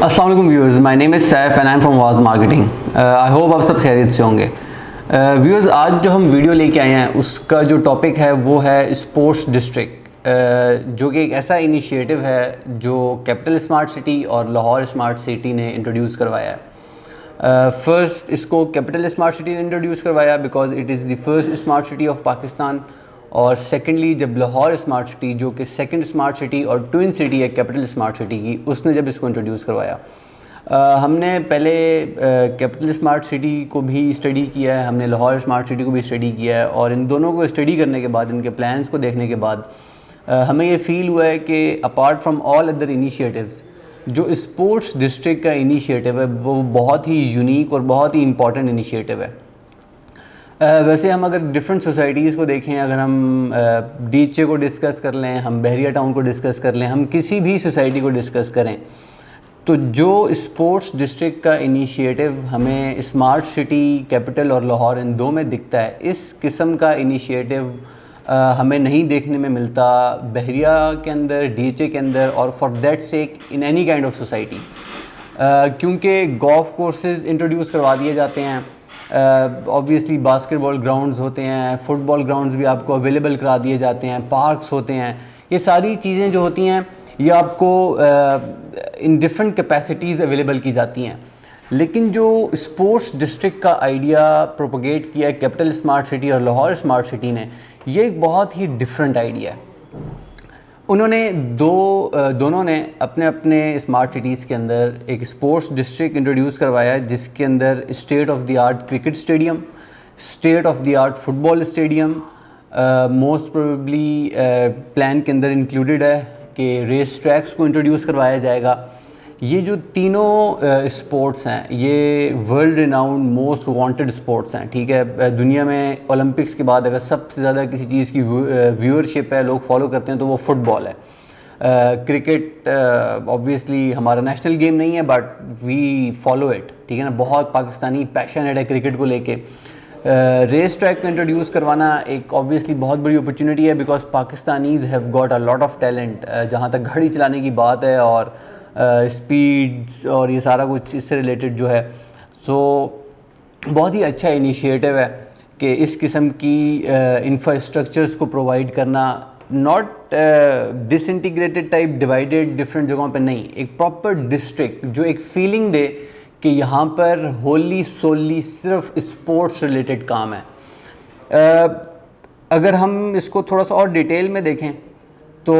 अस्सलाम वालेकुम viewers, my name is Saif and I am from was marketing. I hope आप सब खैरियत से होंगे। व्यूअर्स, आज जो हम वीडियो लेके आए हैं उसका जो टॉपिक है वो है स्पोर्ट्स डिस्ट्रिक्ट, जो कि एक ऐसा इनिशिएटिव है जो कैपिटल स्मार्ट सिटी और लाहौर स्मार्ट सिटी ने इंट्रोड्यूस करवाया है। फर्स्ट इसको कैपिटल स्मार्ट सिटी ने इंट्रोड्यूस करवाया because it is the first smart city of Pakistan, और सेकेंडली जब लाहौर स्मार्ट सिटी जो कि सेकंड स्मार्ट सिटी और ट्विन सिटी है कैपिटल स्मार्ट सिटी की, उसने जब इसको इंट्रोड्यूस करवाया, हमने पहले कैपिटल स्मार्ट सिटी को भी स्टडी किया है, हमने लाहौर स्मार्ट सिटी को भी स्टडी किया है, और इन दोनों को स्टडी करने के बाद, इनके प्लान्स को देखने के बाद हमें ये फ़ील हुआ है कि apart from all other initiatives, जो स्पोर्ट्स डिस्ट्रिक्ट का इनिशिएटिव है वो बहुत ही यूनिक और बहुत ही इंपॉर्टेंट इनिशिएटिव है। वैसे हम अगर डिफरेंट सोसाइटीज़ को देखें, अगर हम डीचे को डिस्कस कर लें, हम बहरिया टाउन को डिस्कस कर लें, हम किसी भी सोसाइटी को डिस्कस करें, तो जो स्पोर्ट्स डिस्ट्रिक्ट का इनिशिएटिव हमें स्मार्ट सिटी, कैपिटल और लाहौर इन दो में दिखता है, इस किस्म का इनिशिएटिव हमें नहीं देखने में मिलता बहरिया के अंदर, डीचे के अंदर, और for that sake in any kind of society. क्योंकि गोल्फ कोर्सेज इंट्रोड्यूस करवा दिए जाते हैं, ऑब्वियसली बास्केटबॉल ग्राउंड्स होते हैं, फुटबॉल ग्राउंड्स भी आपको अवेलेबल करा दिए जाते हैं, पार्क्स होते हैं, ये सारी चीज़ें जो होती हैं ये आपको इन डिफरेंट कैपेसिटीज़ अवेलेबल की जाती हैं। लेकिन जो स्पोर्ट्स डिस्ट्रिक्ट का आइडिया प्रोपोगेट किया कैपिटल स्मार्ट सिटी और लाहौर स्मार्ट सिटी ने, ये एक बहुत ही डिफरेंट आइडिया है। उन्होंने दोनों ने अपने अपने स्मार्ट सिटीज़ के अंदर एक स्पोर्ट्स डिस्ट्रिक्ट इंट्रोड्यूस करवाया है, जिसके अंदर state of the art cricket stadium, state of the art football stadium most probably plan के अंदर इंक्लूडेड है कि रेस ट्रैक्स को इंट्रोड्यूस करवाया जाएगा। ये जो तीनों स्पोर्ट्स हैं ये world renowned most wanted sports हैं, ठीक है। दुनिया में ओलंपिक्स के बाद अगर सबसे ज़्यादा किसी चीज़ की व्यूअरशिप है, लोग फॉलो करते हैं, तो वो फुटबॉल है। क्रिकेट ऑब्वियसली हमारा नेशनल गेम नहीं है, बट वी फॉलो इट, ठीक है ना। बहुत पाकिस्तानी पैशनेट है क्रिकेट को लेके। रेस ट्रैक को इंट्रोड्यूस करवाना एक ऑब्वियसली बहुत बड़ी अपॉर्चुनिटी है, because Pakistanis have got a lot of talent जहाँ तक गाड़ी चलाने की बात है, और स्पीड्स और ये सारा कुछ इससे रिलेटेड जो है। सो बहुत ही अच्छा इनिशिएटिव है कि इस किस्म की इंफ्रास्ट्रक्चर्स को प्रोवाइड करना, not disintegrated type divided different जगहों पे नहीं, एक प्रॉपर डिस्ट्रिक्ट जो एक फीलिंग दे कि यहाँ पर होली सोली सिर्फ स्पोर्ट्स रिलेटेड काम है। अगर हम इसको थोड़ा सा और डिटेल में देखें तो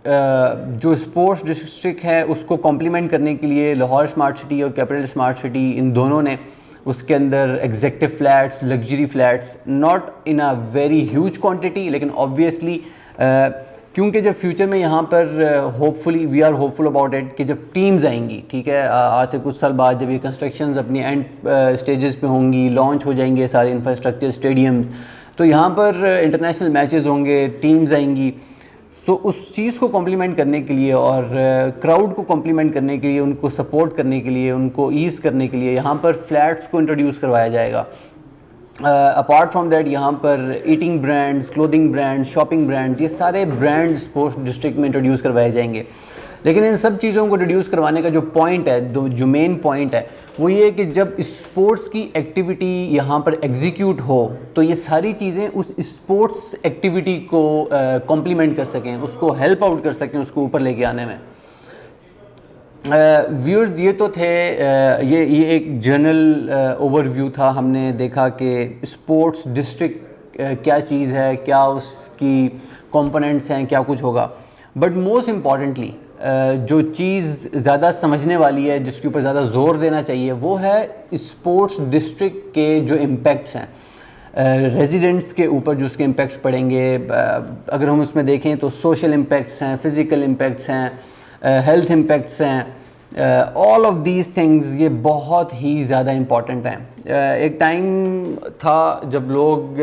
जो स्पोर्ट्स डिस्ट्रिक्ट है उसको कॉम्प्लीमेंट करने के लिए लाहौर स्मार्ट सिटी और कैपिटल स्मार्ट सिटी इन दोनों ने उसके अंदर executive flats, luxury flats, not in a very huge quantity, लेकिन ऑब्वियसली क्योंकि जब फ्यूचर में यहाँ पर hopefully we are hopeful about it कि जब टीम्स आएंगी, ठीक है, आज से कुछ साल बाद जब ये कंस्ट्रक्शंस अपनी एंड स्टेजेस पे होंगी, लॉन्च हो जाएंगे सारे इंफ्रास्ट्रक्चर, स्टेडियम्स, तो यहाँ पर इंटरनेशनल मैचेस होंगे, टीम्स आएंगी। सो उस चीज़ को कॉम्प्लीमेंट करने के लिए और क्राउड को कॉम्प्लीमेंट करने के लिए, उनको सपोर्ट करने के लिए, उनको ईज़ करने के लिए यहाँ पर फ्लैट्स को इंट्रोड्यूस करवाया जाएगा। अपार्ट फ्रॉम दैट यहाँ पर eating brands, clothing brands, shopping brands, ये सारे ब्रांड स्पोर्ट्स डिस्ट्रिक्ट में इंट्रोड्यूस करवाए जाएंगे। लेकिन इन सब चीज़ों को इंट्रोड्यूस करवाने का जो पॉइंट है, जो मेन पॉइंट है, वो ये कि जब स्पोर्ट्स की एक्टिविटी यहाँ पर एग्जीक्यूट हो तो ये सारी चीज़ें उस स्पोर्ट्स एक्टिविटी को कॉम्प्लीमेंट कर सकें, उसको हेल्प आउट कर सकें, उसको ऊपर लेके आने में। व्यूअर्स, ये तो थे ये एक जनरल ओवरव्यू था। हमने देखा कि स्पोर्ट्स डिस्ट्रिक्ट क्या चीज़ है, क्या उसकी कंपोनेंट्स हैं, क्या कुछ होगा। बट मोस्ट इम्पॉर्टेंटली जो चीज़ ज़्यादा समझने वाली है, जिसके ऊपर ज़्यादा ज़ोर देना चाहिए, वो है स्पोर्ट्स डिस्ट्रिक्ट के जो इम्पैक्ट्स हैं रेजिडेंट्स के ऊपर, जो उसके इम्पैक्ट्स पड़ेंगे। अगर हम उसमें देखें तो सोशल इम्पैक्ट्स हैं, फ़िज़िकल इम्पैक्ट्स हैं, हेल्थ इम्पैक्ट्स हैं, ऑल ऑफ दीज थिंग्स ये बहुत ही ज़्यादा इम्पॉर्टेंट हैं। एक टाइम था जब लोग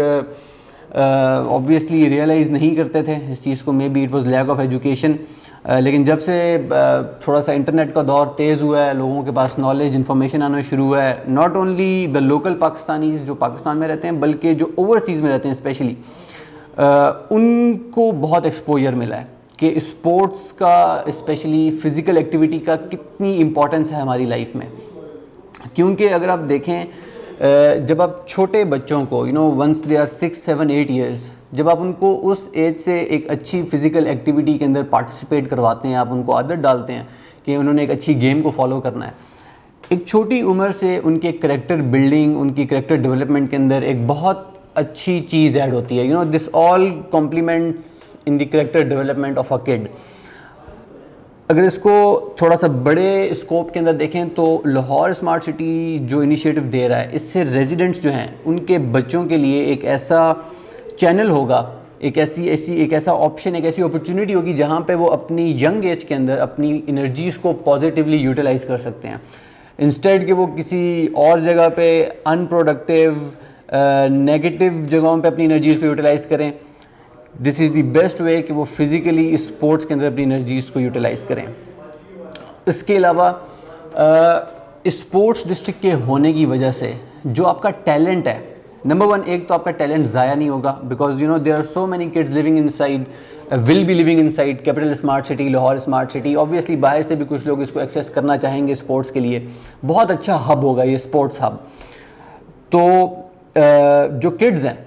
ऑब्वियसली रियलाइज़ नहीं करते थे इस चीज़ को, maybe it was lack of education, लेकिन जब से थोड़ा सा इंटरनेट का दौर तेज़ हुआ है, लोगों के पास नॉलेज, इन्फॉर्मेशन आना शुरू हुआ है, not only the local Pakistani जो पाकिस्तान में रहते हैं, बल्कि जो ओवरसीज़ में रहते हैं स्पेशली, उनको बहुत एक्सपोजर मिला है कि स्पोर्ट्स का, स्पेशली फ़िज़िकल एक्टिविटी का कितनी इम्पोर्टेंस है हमारी लाइफ में। क्योंकि अगर आप देखें जब आप छोटे बच्चों को वंस दे आर 6, 7, 8 ईयर्स, जब आप उनको उस एज से एक अच्छी फ़िज़िकल एक्टिविटी के अंदर पार्टिसिपेट करवाते हैं, आप उनको आदत डालते हैं कि उन्होंने एक अच्छी गेम को फॉलो करना है, एक छोटी उम्र से उनके करेक्टर बिल्डिंग, उनकी करेक्टर डेवलपमेंट के अंदर एक बहुत अच्छी चीज़ ऐड होती है। This all compliments in the character development of a kid. अगर इसको थोड़ा सा बड़े स्कोप के अंदर देखें तो लाहौर स्मार्ट सिटी जो इनिशिएटिव दे रहा है, इससे रेजिडेंट्स जो हैं उनके बच्चों के लिए एक ऐसा चैनल होगा, एक ऐसा ऑप्शन, एक ऐसी अपॉर्चुनिटी होगी जहाँ पे वो अपनी यंग एज के अंदर अपनी एनर्जीज़ को पॉजिटिवली यूटिलाइज़ कर सकते हैं, इंस्टेड कि वो किसी और जगह पे अनप्रोडक्टिव नेगेटिव जगहों पे अपनी एनर्जीज़ को यूटिलाइज़ करें। This is the best way कि वो फिज़िकली स्पोर्ट्स के अंदर अपनी एनर्जीज़ को यूटिलाइज़ करें। इसके अलावा स्पोर्ट्स डिस्ट्रिक्ट के होने की वजह से जो आपका टैलेंट है, नंबर 1, एक तो आपका टैलेंट ज़ाया नहीं होगा, because there are so many kids living inside, will be living inside capital smart city, Lahore smart city. Obviously बाहर से भी कुछ लोग इसको एक्सेस करना चाहेंगे स्पोर्ट्स के लिए, बहुत अच्छा हब होगा ये स्पोर्ट्स हब। तो जो किड्स हैं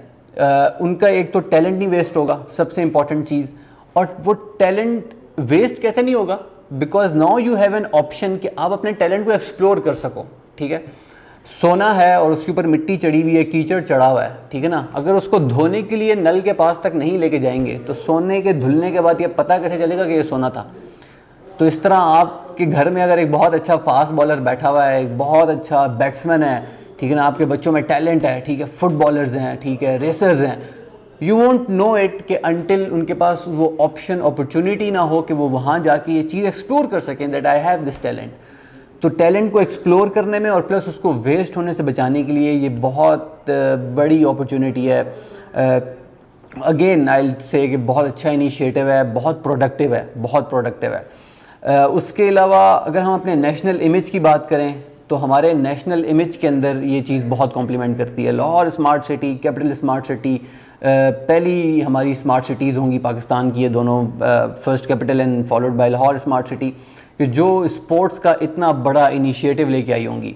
उनका एक तो टैलेंट नहीं वेस्ट होगा, सबसे इंपॉर्टेंट चीज़। और वो टैलेंट वेस्ट कैसे नहीं होगा, because now you have an option कि आप अपने टैलेंट को एक्सप्लोर कर सको। ठीक है, सोना है और उसके ऊपर मिट्टी चढ़ी हुई है, कीचड़ चढ़ा हुआ है, ठीक है ना, अगर उसको धोने के लिए नल के पास तक नहीं लेके जाएंगे तो सोने के धुलने के बाद ये पता कैसे चलेगा कि ये सोना था। तो इस तरह आपके घर में अगर एक बहुत अच्छा फास्ट बॉलर बैठा हुआ है, एक बहुत अच्छा बैट्समैन है, ठीक है ना, आपके बच्चों में टैलेंट है, ठीक है, फुटबॉलर्स हैं, ठीक है, रेसर्स हैं, यू वोंट नो इट कि अनटिल उनके पास वो ऑप्शन, अपॉर्चुनिटी ना हो कि वो वहाँ जाके ये चीज़ एक्सप्लोर कर सकें that I have this talent. तो टैलेंट को एक्सप्लोर करने में और प्लस उसको वेस्ट होने से बचाने के लिए ये बहुत बड़ी अपॉर्चुनिटी है। अगेन आई विल से कि बहुत अच्छा इनिशिएटिव है, बहुत प्रोडक्टिव है, बहुत प्रोडक्टिव है। उसके अलावा अगर हम अपने नेशनल इमेज की बात करें तो हमारे नेशनल इमेज के अंदर ये चीज़ बहुत कॉम्प्लीमेंट करती है। Lahore smart city, capital smart city, पहली हमारी स्मार्ट सिटीज़ होंगी पाकिस्तान की ये दोनों, first capital and followed by Lahore smart city, कि जो स्पोर्ट्स का इतना बड़ा इनिशिएटिव लेके आई होंगी।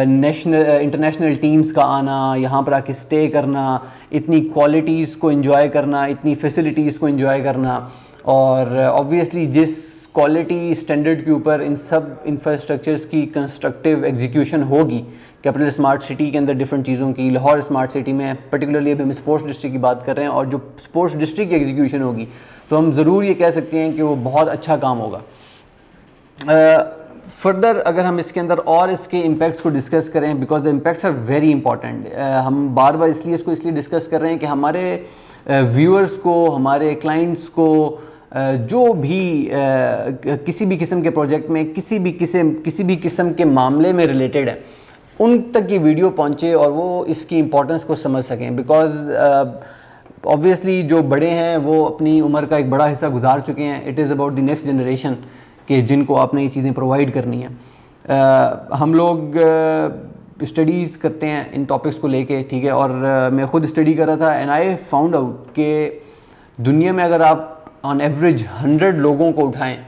नेशनल इंटरनेशनल टीम्स का आना, यहाँ पर आके स्टे करना, इतनी क्वालिटीज़ को एंजॉय करना, इतनी फैसिलिटीज़ को एंजॉय करना, और ऑब्वियसली जिस क्वालिटी स्टैंडर्ड के ऊपर इन सब इंफ्रास्ट्रक्चर्स की कंस्ट्रक्टिव एग्जीक्यूशन होगी कैपिटल स्मार्ट सिटी के अंदर डिफरेंट चीज़ों की, लाहौर स्मार्ट सिटी में पर्टिकुलरली अभी हम स्पोर्ट्स डिस्ट्रिक्ट की बात कर रहे हैं, और जो स्पोर्ट्स डिस्ट्रिक्ट की एग्जीक्यूशन होगी तो हम ज़रूर ये कह सकते हैं कि वो बहुत अच्छा काम होगा। फर्दर अगर हम इसके अंदर और इसके इम्पैक्ट्स को डिस्कस करें, because the impacts are very important, हम बार बार इसलिए डिस्कस कर रहे हैं कि हमारे व्यूअर्स को, हमारे क्लाइंट्स को जो भी किसी भी किस्म के प्रोजेक्ट में किसी भी किस्म के मामले में रिलेटेड है, उन तक ये वीडियो पहुंचे और वो इसकी इम्पोर्टेंस को समझ सकें। बिकॉज ऑब्वियसली जो बड़े हैं वो अपनी उम्र का एक बड़ा हिस्सा गुजार चुके हैं, it is about the next generation कि जिनको आपने ये चीज़ें प्रोवाइड करनी है। हम लोग स्टडीज़ करते हैं इन टॉपिक्स को लेके, ठीक है, और मैं ख़ुद स्टडी कर रहा था एंड आई फाउंड आउट कि दुनिया में अगर आप ऑन एवरेज 100 लोगों को उठाएं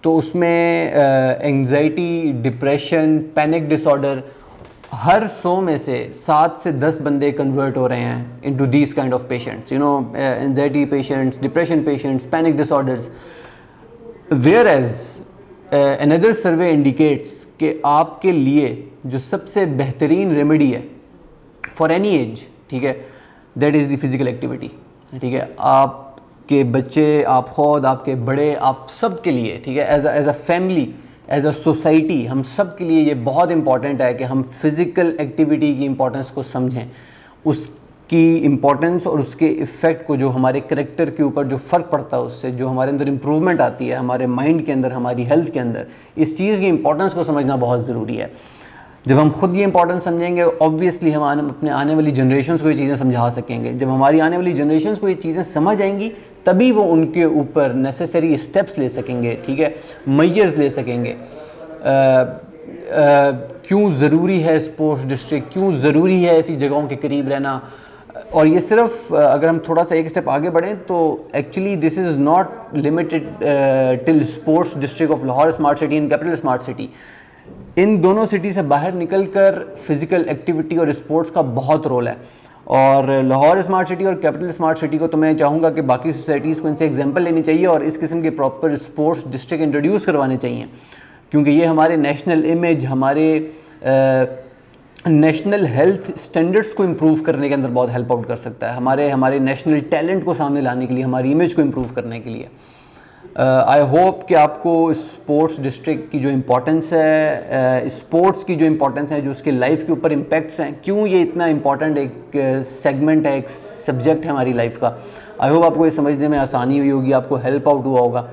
तो उसमें एंग्जाइटी, डिप्रेशन, पैनिक डिसऑर्डर, हर 100 में से 7 से 10 बंदे कन्वर्ट हो रहे हैं into these kind of patients, anxiety patients, depression patients, panic disorders. Whereas another survey indicates कि आपके लिए जो सबसे बेहतरीन रेमेडी है फॉर एनी एज, ठीक है, that is the physical activity. ठीक है, आपके बच्चे, आप खुद, आपके बड़े, आप सब के लिए, ठीक है, as a family, as a society, हम सब के लिए ये बहुत इंपॉर्टेंट है कि हम फिज़िकल एक्टिविटी की इम्पोर्टेंस को समझें, उसकी इम्पोर्टेंस और उसके इफ़ेक्ट को, जो हमारे करेक्टर के ऊपर जो फ़र्क पड़ता है, उससे जो हमारे अंदर इम्प्रूवमेंट आती है, हमारे माइंड के अंदर, हमारी हेल्थ के अंदर, इस चीज़ की इम्पोर्टेंस को समझना बहुत ज़रूरी है। जब हम खुद ये इंपॉर्टेंस समझेंगे, ऑब्वियसली हम अपने आने वाली जनरेशन्स को ये चीज़ें समझा सकेंगे। जब हमारी आने वाली जनरेशन्स को ये चीज़ें समझ आएंगी तभी वो उनके ऊपर नेसेसरी स्टेप्स ले सकेंगे, ठीक है, मेजर्स ले सकेंगे। क्यों ज़रूरी है स्पोर्ट्स डिस्ट्रिक्ट, क्यों ज़रूरी है ऐसी जगहों के करीब रहना, और ये सिर्फ अगर हम थोड़ा सा एक स्टेप आगे बढ़ें तो actually this is not limited till sports district of Lahore smart city and capital smart city. इन दोनों सिटी से बाहर निकलकर फिज़िकल एक्टिविटी और स्पोर्ट्स का बहुत रोल है। और लाहौर स्मार्ट सिटी और कैपिटल स्मार्ट सिटी को तो मैं चाहूँगा कि बाकी सोसाइटीज़ को इनसे एग्जांपल लेनी चाहिए और इस किस्म के प्रॉपर स्पोर्ट्स डिस्ट्रिक्ट इंट्रोड्यूस करवाने चाहिए, क्योंकि ये हमारे नेशनल इमेज, हमारे नेशनल हेल्थ स्टैंडर्ड्स को इम्प्रूव करने के अंदर बहुत हेल्प आउट कर सकता है, हमारे नेशनल टैलेंट को सामने लाने के लिए, हमारी इमेज को इम्प्रूव करने के लिए। आई होप कि आपको स्पोर्ट्स डिस्ट्रिक्ट की जो इम्पोर्टेंस है, स्पोर्ट्स की जो इम्पोर्टेंस है, जो उसके लाइफ के ऊपर इम्पैक्ट्स हैं, क्यों ये इतना इम्पॉर्टेंट एक सेगमेंट है, एक सब्जेक्ट है हमारी लाइफ का, आई होप आपको ये समझने में आसानी हुई होगी, आपको हेल्प आउट हुआ होगा।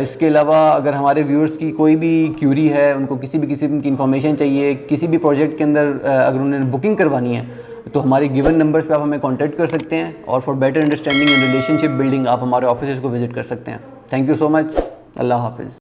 इसके अलावा अगर हमारे व्यूअर्स की कोई भी क्यूरी है, उनको किसी भी किस्म की इन्फॉर्मेशन चाहिए, किसी भी प्रोजेक्ट के अंदर अगर उन्हें बुकिंग करवानी है, तो हमारे गिवन नंबर्स पे आप हमें कांटेक्ट कर सकते हैं और for better understanding and relationship building आप हमारे ऑफिस को विजिट कर सकते हैं। Thank you so much. अल्लाह हाफिज़।